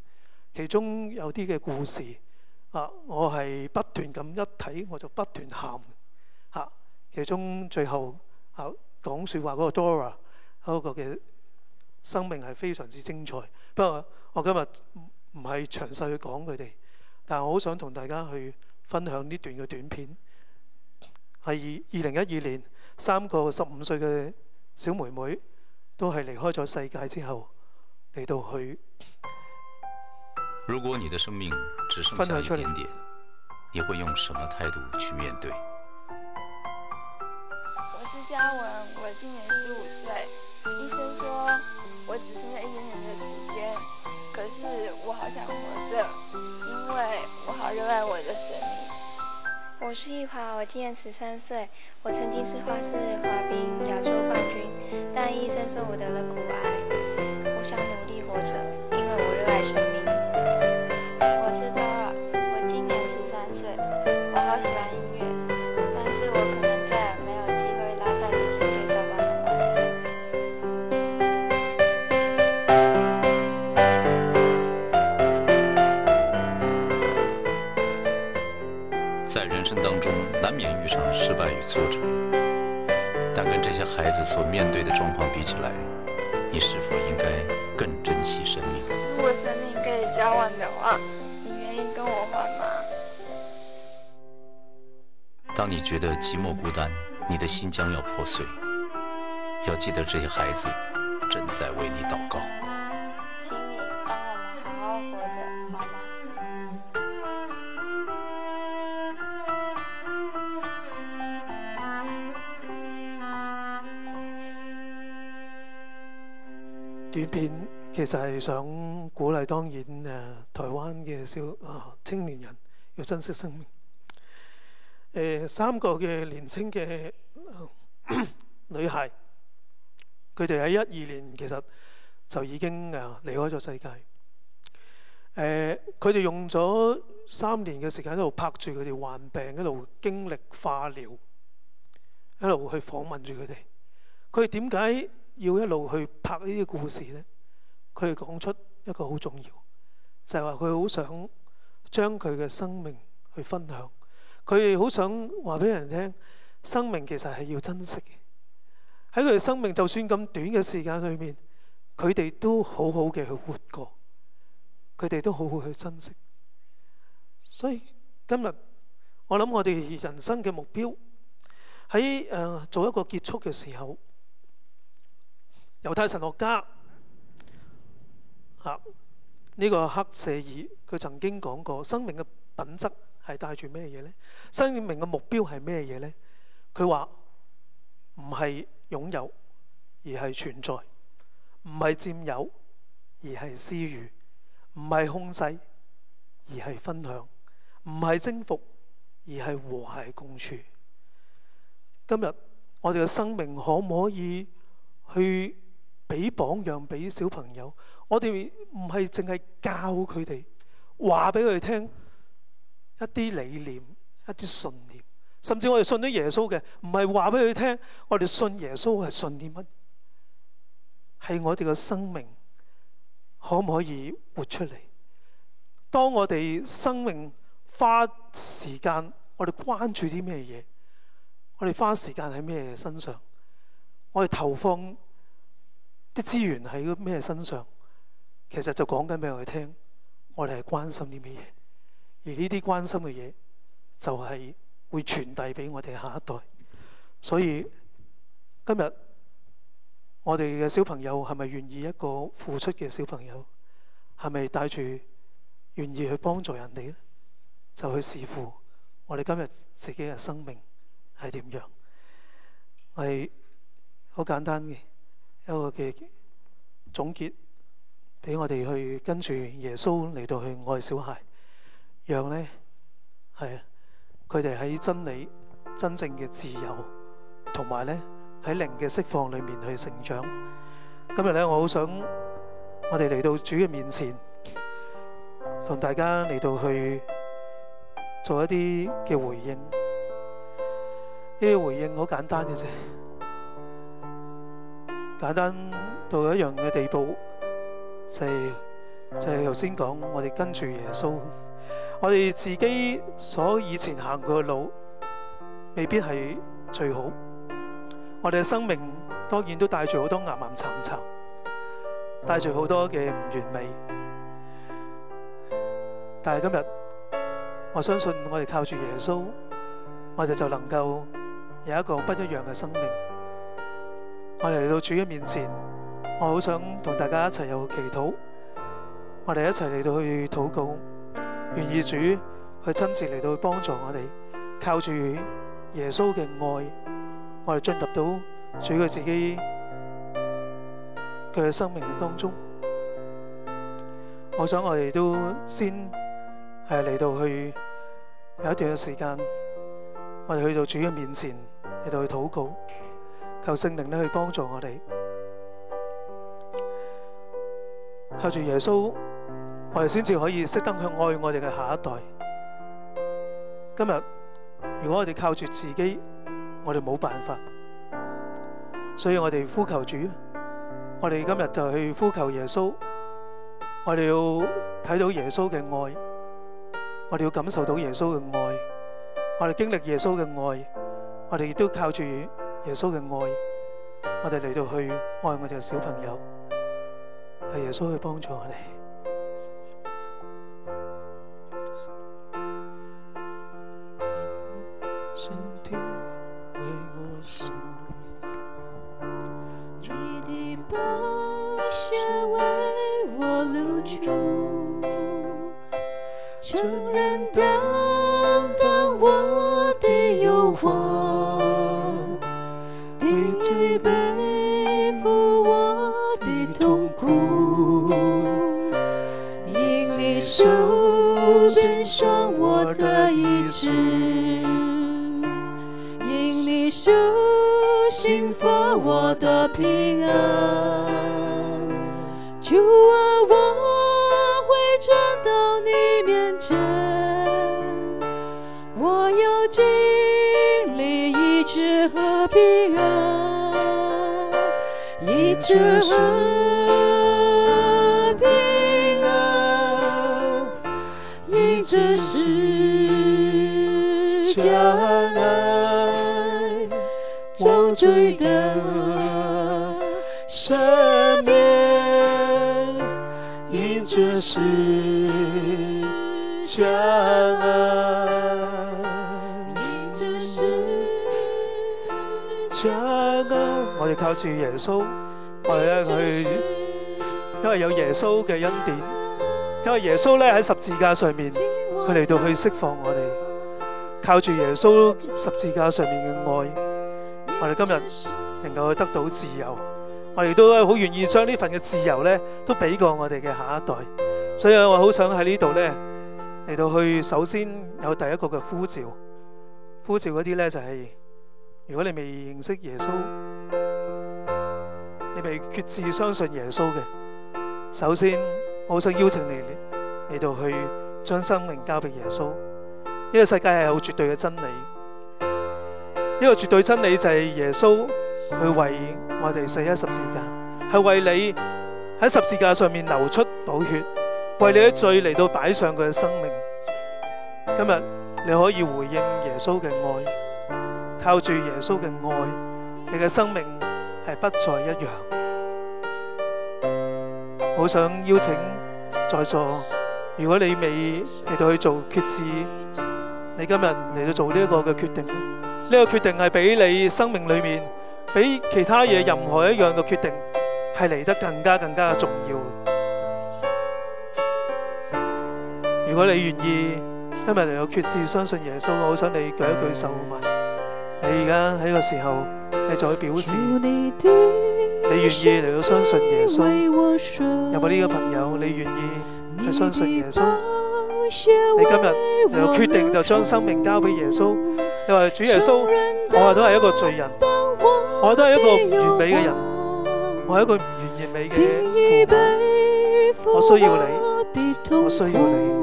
[SPEAKER 1] 其中有啲嘅故事我係不斷咁一睇我就不斷喊其中最後講説話嗰個 Dora 嗰個嘅生命係非常之精彩。不過我今日唔係詳細去講佢哋，但係我好想同大家去分享呢段嘅短片。係2012年3個15歲嘅小妹妹都係離開咗世界之後嚟到去。
[SPEAKER 2] 如果你的生命只剩下一點點，你會用什麼態度去面對？
[SPEAKER 3] 我是嘉文，我今年15歲。醫生說我只剩下一點點的時間，可是我好想活着，因為我好熱愛我的生命。
[SPEAKER 4] 我是易華，我今年13歲，我曾經是花式滑冰亞洲冠軍，但醫生說我得了骨癌。我想努力活着，因為我熱愛生命。
[SPEAKER 3] 我是 Dora，我今年13歲，我好喜歡音樂，但是我可能再也沒有機會拉大提琴給爸爸媽媽
[SPEAKER 2] 聽。在人生當中，難免遇上失敗與挫折，但跟這些孩子所面對的狀況比起來，你是否應該更珍惜生命？
[SPEAKER 3] 如果生命可以交換的話，你願意跟我換嗎？
[SPEAKER 2] 當你覺得寂寞孤單，你的心將要破碎，要記得這些孩子正在為你禱告。
[SPEAKER 3] 請你幫我們好好活着，好嗎？
[SPEAKER 1] 短片其實係想鼓勵，當然台灣嘅青年人要珍惜生命。3個嘅年輕嘅女孩，佢哋喺12年其實就已經離開咗世界。佢哋用咗3年嘅時間喺度拍住佢哋患病，一路經歷化療，一路去訪問住佢哋。佢哋點解要一路去拍呢啲故事呢？佢哋講出一個好重要，就係話佢好想將佢嘅生命去分享。佢哋好想話俾人聽，生命其實係要珍惜嘅。喺佢哋生命就算咁短嘅時間裏面，佢哋都好好嘅去活過，佢哋都好好去珍惜。所以今日我諗我哋人生嘅目標喺做一個結束嘅時候，猶太神學家呢個赫舍爾佢曾經講過，生命嘅品質係帶住咩嘢呢？生命嘅目標係咩嘢呢？佢話唔係擁有，而係存在；唔係佔有，而係施予；唔係控制，而係分享；唔係征服，而係和諧共處。今日我哋嘅生命可唔可以去俾榜樣俾小朋友？我哋唔係淨係教佢哋，話俾佢哋聽一啲理念、一啲信念，甚至我哋信咗耶穌嘅，唔係話俾佢聽我哋信耶穌係信啲乜，係我哋嘅生命可唔可以活出嚟？當我哋生命花時間，我哋關注啲咩嘢？我哋花時間喺咩身上？我哋投放啲資源喺咩身上？其實就講緊俾我哋聽，我哋係關心啲咩嘢，而呢啲關心嘅嘢就係會傳遞俾我哋下一代。所以今日我哋嘅小朋友係咪願意一個付出嘅小朋友？係咪帶住願意去幫助人哋呢？就去視乎我哋今日自己嘅生命係點樣。係好簡單嘅一個嘅總結，俾我哋去跟住耶穌嚟到去愛小孩，讓呢係佢哋喺真理真正嘅自由，同埋呢喺靈嘅釋放裏面去成長。今日呢，我好想我哋嚟到主嘅面前，同大家嚟到去做一啲嘅回應。呢個回應好簡單嘅啫，簡單到一樣嘅地步，就係頭先講，我哋跟住耶穌，我哋自己所以前行過嘅路，未必係最好。我哋嘅生命當然都帶住好多岩岩巉巉，帶住好多嘅唔完美。但係今日，我相信我哋靠住耶穌，我哋就能夠有一個不一樣嘅生命。我哋嚟到主嘅面前，我好想同大家一齊有祈禱，我哋一齊嚟到去禱告，願意主去親自嚟到去幫助我哋，靠住耶穌嘅愛，我哋進入到主佢自己佢嘅生命當中。我想我哋都先嚟到去有一段嘅時間，我哋去到主嘅面前嚟到去禱告，求聖靈咧去幫助我哋，靠住耶穌，我哋先至可以識得去愛我哋嘅下一代。今日如果我哋靠住自己，我哋冇辦法，所以我哋呼求主，我哋今日就去呼求耶穌，我哋要睇到耶穌嘅愛，我哋要感受到耶穌嘅愛，我哋經歷耶穌嘅愛，我哋亦都靠住耶穌嘅愛，我哋嚟到去愛我哋嘅小朋友，係耶穌去幫助我哋。身體為我死，
[SPEAKER 5] 你的寶血為我流出，誠然擔當我的憂患，你背負我的痛苦，因你手變傷我的意志，因你手興發我的平安，主啊，我會轉到你面前，我要經歷醫治和平安，醫治和平安，因這是將愛遭罪的赦免，因這是將愛，因這是將愛。
[SPEAKER 1] 我哋靠住耶穌，我哋咧去，因為有耶穌嘅恩典，因為耶穌咧喺十字架上面，佢嚟到去釋放我哋，靠住耶穌十字架上面嘅愛，我哋今日能夠去得到自由，我哋都好願意將呢份嘅自由咧，都俾過我哋嘅下一代。所以我好想喺呢度咧嚟到去，首先有第一個嘅呼召，呼召嗰啲咧就係，如果你未認識耶穌，你未決志相信耶穌嘅，首先我好想邀請你嚟到去將生命交俾耶穌。呢個世界係有絕對嘅真理，呢個絕對真理就係耶穌去為我哋死喺十字架，係為你喺十字架上面流出寶血，為你嘅罪嚟到擺上佢嘅生命。今日你可以回應耶穌嘅愛，靠住耶穌嘅愛，你嘅生命係不再一樣。好想邀請在座，如果你未嚟到去做決志，你今日嚟到做呢一個嘅決定，呢個決定係比你生命裏面比其他嘢任何一樣嘅決定係嚟得更加嘅重要。如果你願意今日嚟到決志相信耶穌，我好想你舉一舉手嘛。你而家喺個時候，你就去表示你願意嚟到相信耶穌。有冇呢個朋友你願意去相信耶穌？你今日嚟到決定就將生命交俾耶穌。你話主耶穌，我都係一個罪人，我都係一個唔完美嘅人，我係一個唔完美嘅父母，我需要你，我需要你。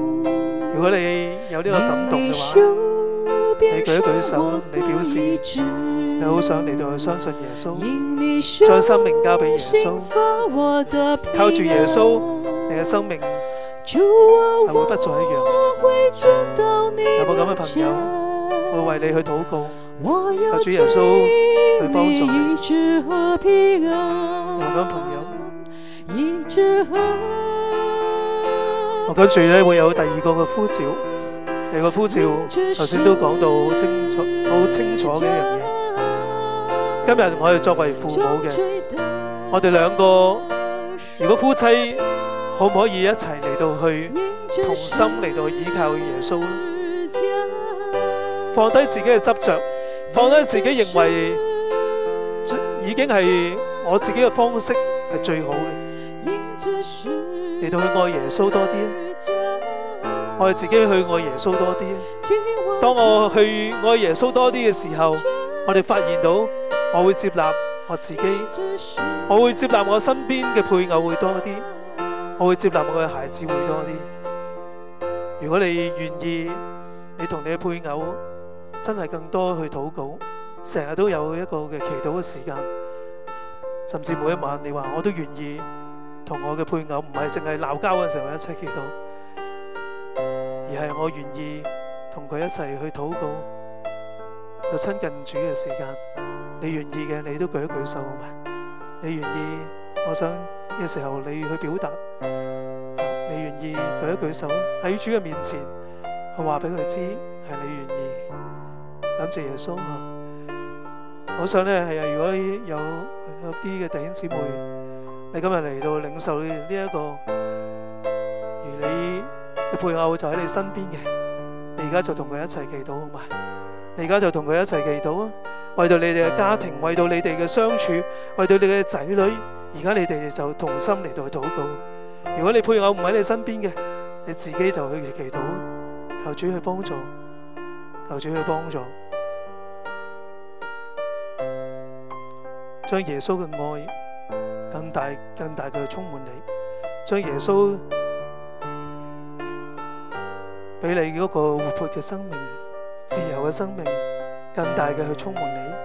[SPEAKER 1] 如果你有呢個感動嘅話，你舉一舉手，你表示你好想嚟到去相信耶穌，將生命交俾耶穌，靠住耶穌，你嘅生命係會不再一樣。有冇咁嘅朋友？我會為你去禱告，求主耶穌去幫助你。有冇咁嘅朋友？我跟住咧會有第二個嘅呼召，第二個呼召頭先都講到好清楚嘅一樣嘢。今日我哋作為父母嘅，我哋兩個如果夫妻可唔可以一齊嚟到去同心嚟到依靠耶穌呢？放低自己嘅執着，放低自己認為已經係我自己嘅方式係最好嘅，嚟到去愛耶穌多啲，我哋自己去愛耶穌多啲。當我去愛耶穌多啲嘅時候，我哋發現到我會接納我自己，我會接納我身邊嘅配偶會多啲，我會接納我嘅孩子會多啲。如果你願意，你同你嘅配偶真係更多去禱告，成日都有一個嘅祈禱嘅時間，甚至每一晚你話我都願意同我嘅配偶唔係淨係鬧交嘅時候一齊祈禱，而係我願意同佢一齊去禱告，有親近主嘅時間。你願意嘅，你都舉一舉手好嗎？你願意，我想呢個時候你去表達，你願意舉一舉手喺主嘅面前去話俾佢知係你願意。感謝耶穌啊！我想咧係啊，如果有啲嘅弟兄姊妹，你今日嚟到領受呢一個，而你嘅配偶就喺你身邊嘅，你而家就同佢一齊祈禱好嗎？你而家就同佢一齊祈禱啊！為到你哋嘅家庭，為到你哋嘅相處，為到你嘅仔女，而家你哋就同心嚟到去禱告。如果你配偶唔喺你身邊嘅，你自己就去祈禱啊！求主去幫助，求主去幫助，將耶穌嘅愛更大嘅充滿你，將耶穌俾你嗰個活潑嘅生命、自由嘅生命，更大嘅去充滿你。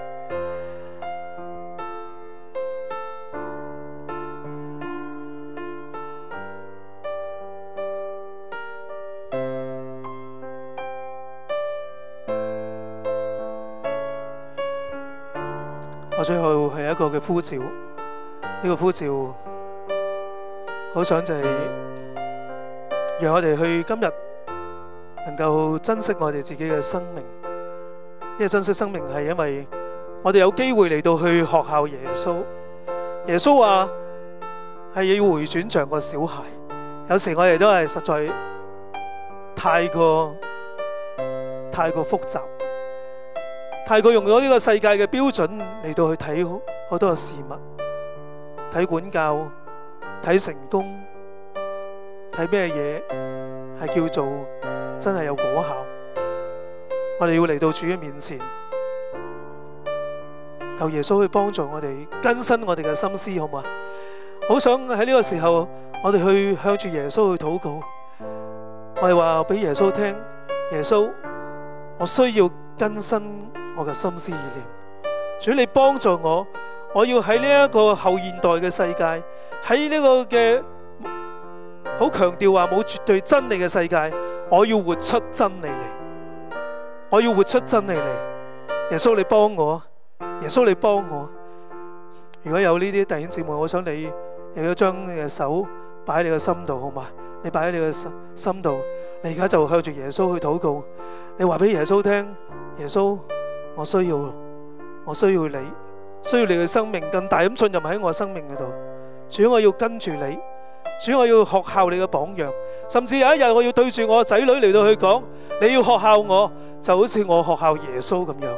[SPEAKER 1] 我最後係一個嘅呼召，呢個呼召好想就係讓我哋去今日能夠珍惜我哋自己嘅生命。呢個珍惜生命係因為我哋有機會嚟到去學效耶穌。耶穌話係要回轉像個小孩。有時我哋都係實在太過複雜，太過用咗呢個世界嘅標準嚟到去睇好多嘅事物，睇管教，睇成功，睇咩嘢係叫做真係有果效。我哋要嚟到主嘅面前，求耶穌去幫助我哋更新我哋嘅心思，好唔好啊？好想喺呢個時候，我哋去向住耶穌去禱告。我哋話俾耶穌聽，耶穌，我需要更新我嘅心思意念。主，你幫助我，我要喺呢一個後現代嘅世界，喺呢個嘅好強調話冇絕對真理嘅世界，我要活出真理嚟，我要活出真理嚟。耶穌你幫我，耶穌你幫我。如果有呢啲弟兄姊妹，我想你又要將你嘅手擺喺你嘅心度，好嘛？你擺喺你嘅心度，你而家就向住耶穌去禱告。你話俾耶穌聽，耶穌，我需要你，需要你嘅生命更大咁進入喺我生命嗰度。主，我要跟住你，主，我要學效你嘅榜樣，甚至有一日我要對住我仔女嚟到去講，你要學效我，就好似我學效耶穌咁樣。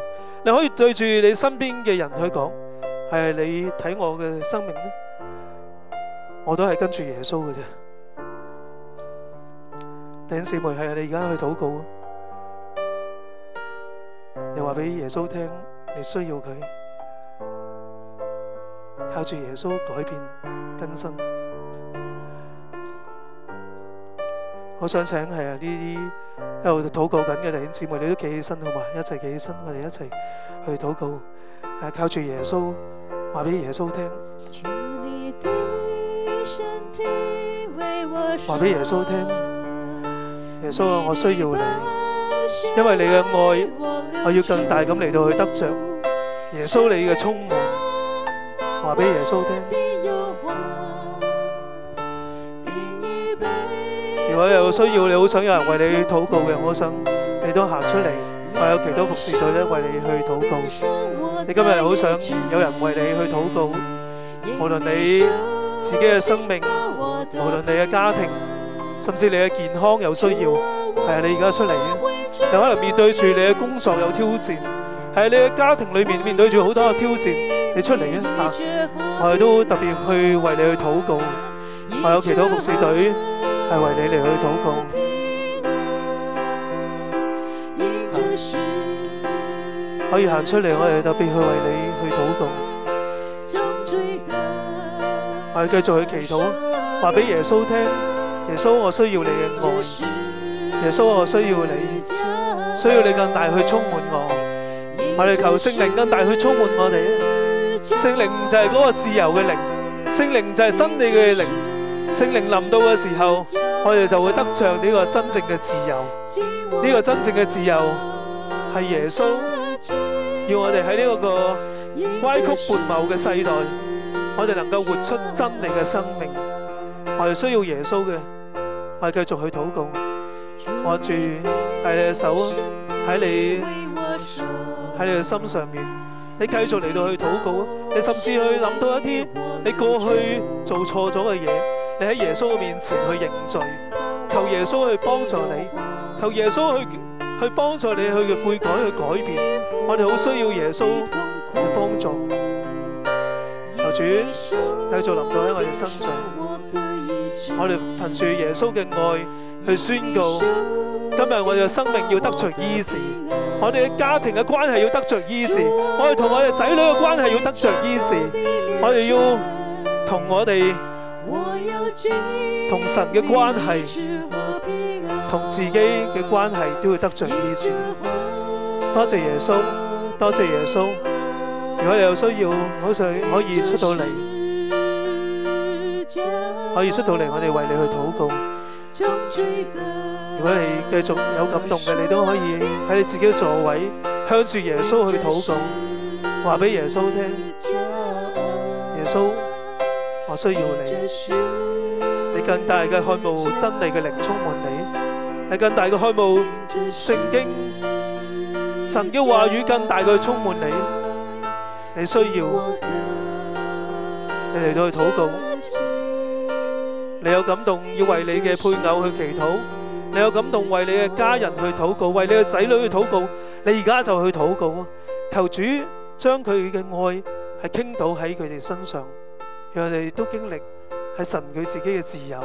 [SPEAKER 1] 你可以對住你身邊嘅人去講，係你睇我嘅生命呢，我都係跟住耶穌嘅啫。弟兄姊妹，係你而家去禱告，你話俾耶穌聽，你需要佢，靠住耶穌改變更新。我想請係呢啲一路禱告緊嘅弟兄姊妹，你都企起身好嘛？一齊企起身，我哋一齊去禱告。靠住耶穌，話俾耶穌聽，話俾耶穌聽，耶穌啊，我需要你，因為你嘅愛，我要更大咁嚟到去得着耶穌你嘅充滿。話俾耶穌聽，如果有需要，你好想有人為你去禱告嘅，我想你都行出嚟，我有祈禱服侍隊咧為你去禱告。你今日好想有人為你去禱告，無論你自己嘅生命，無論你嘅家庭，甚至你嘅健康有需要，係啊，你而家出嚟啊！有可能面對住你嘅工作有挑戰，係你嘅家庭裏面面對住好多嘅挑戰，你出嚟啊！我哋都特別去為你去禱告，我有祈禱服侍隊係為你嚟去禱告。可以行出嚟，我哋特別去為你去禱告。我哋繼續去祈禱，話俾耶穌聽，耶穌我需要你嘅愛，耶穌我需要你，需要你更大去充滿我。我哋求聖靈更大去充滿我哋。聖靈就係嗰個自由嘅靈，聖靈就係真理嘅靈。聖靈臨到嘅時候，我哋就會得着呢個真正嘅自由。呢個真正嘅自由係耶穌。要我哋喺呢個歪曲悖謬嘅世代，我哋能夠活出真理嘅生命。我哋需要耶穌嘅，我哋繼續去禱告。握住係你嘅手喺你嘅心上面，你繼續嚟到去禱告。你甚至去諗到一啲你過去做錯咗嘅嘢，你喺耶穌嘅面前去認罪，求耶穌去幫助你，求耶穌去幫助你去悔改去改變。我哋好需要耶穌去幫助。求主繼續臨到喺我哋身上，我哋憑住耶穌嘅愛去宣告，今日我哋嘅生命要得着醫治，我哋嘅家庭嘅關係要得着醫治，我哋同我哋仔女嘅關係要得着醫治，我哋要同我哋同神嘅關係，同自己嘅關係都要得着醫治。多謝耶穌，多謝耶穌。如果你有需要，好想可以出到嚟，可以出到嚟，我哋為你去禱告。如果你繼續有感動嘅，你都可以喺你自己嘅座位向住耶穌去禱告，話俾耶穌聽：耶穌，我需要你。你更大嘅渴慕真理嘅靈充滿你，係更大嘅渴慕聖經神嘅話語更大嘅充滿你。你需要你嚟到去禱告，你有感動要為你嘅配偶去祈禱，你有感動為你嘅家人去禱告，為你嘅仔女去禱告，你而家就去禱告啊！求主將佢嘅愛係傾倒喺佢哋身上，讓佢哋都經歷係神佢自己嘅自由。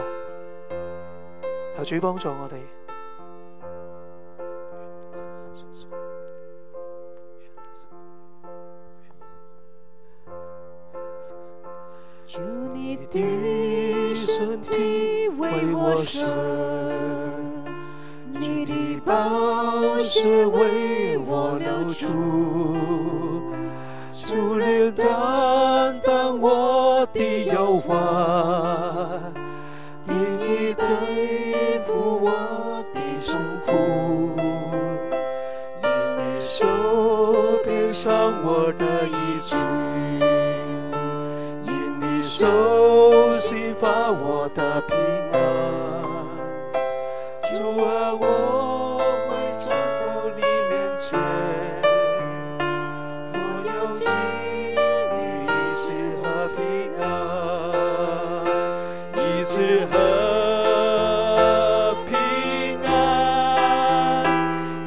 [SPEAKER 1] 求主幫助我哋。
[SPEAKER 5] 主你的身體為我捨，你的寶血為我流出，主你擔當我的憂患，你對付我的痛苦，因你手背上我的醫治，手心發我的平安，主啊，我會站到你面前，我要經歷醫治和平安，醫治和平安，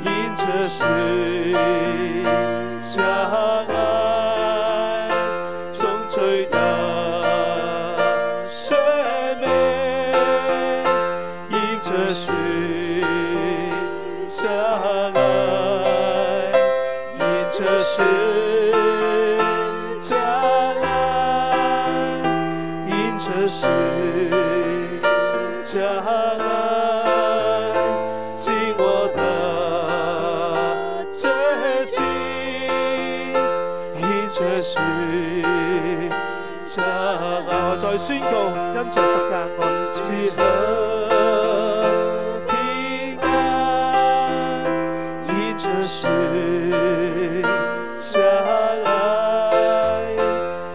[SPEAKER 5] 因着十架愛中最大十架愛，因着十架愛，因着十架愛，緊我的
[SPEAKER 1] 我再宣告，因着十架愛之和平安，因着十架愛，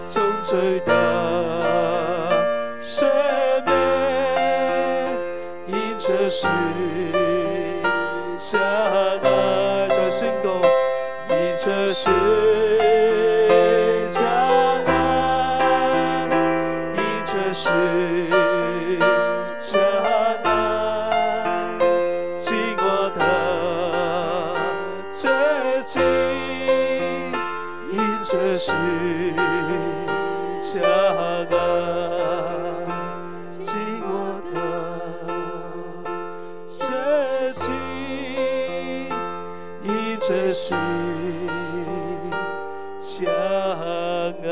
[SPEAKER 1] 從罪的赦免，因着十架愛，再宣告，因着十架愛，因着十架愛，盡我的罪盡，因着十架愛，盡我的罪盡，因着十架愛。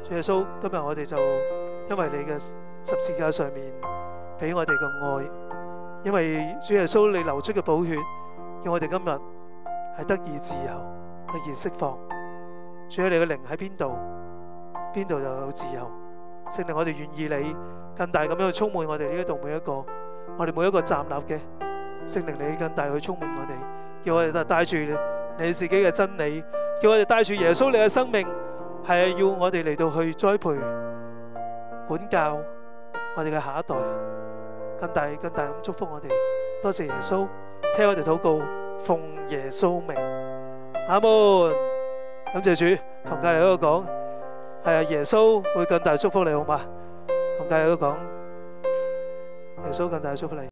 [SPEAKER 1] 主耶穌，今日我哋就因為你嘅十字架上面俾我哋嘅愛，因為主耶穌你流出嘅寶血，叫我哋今日係得以自由，得以釋放。主啊，你嘅靈喺邊度，邊度就有自由。聖靈，我哋願意你更大咁樣去充滿我哋呢一度每一個，我哋每一個站立嘅聖靈，你更大去充滿我哋，叫我哋帶住你自己嘅真理，叫我哋帶住耶穌你嘅生命，係要我哋嚟到去栽培、管教我哋嘅下一代，更大咁祝福我哋。多謝耶穌，聽我哋禱告，奉耶穌名，阿門。感謝主，同隔籬嗰個講，耶穌會更大祝福你，好嘛？同隔籬嗰個講，耶穌更大祝福你。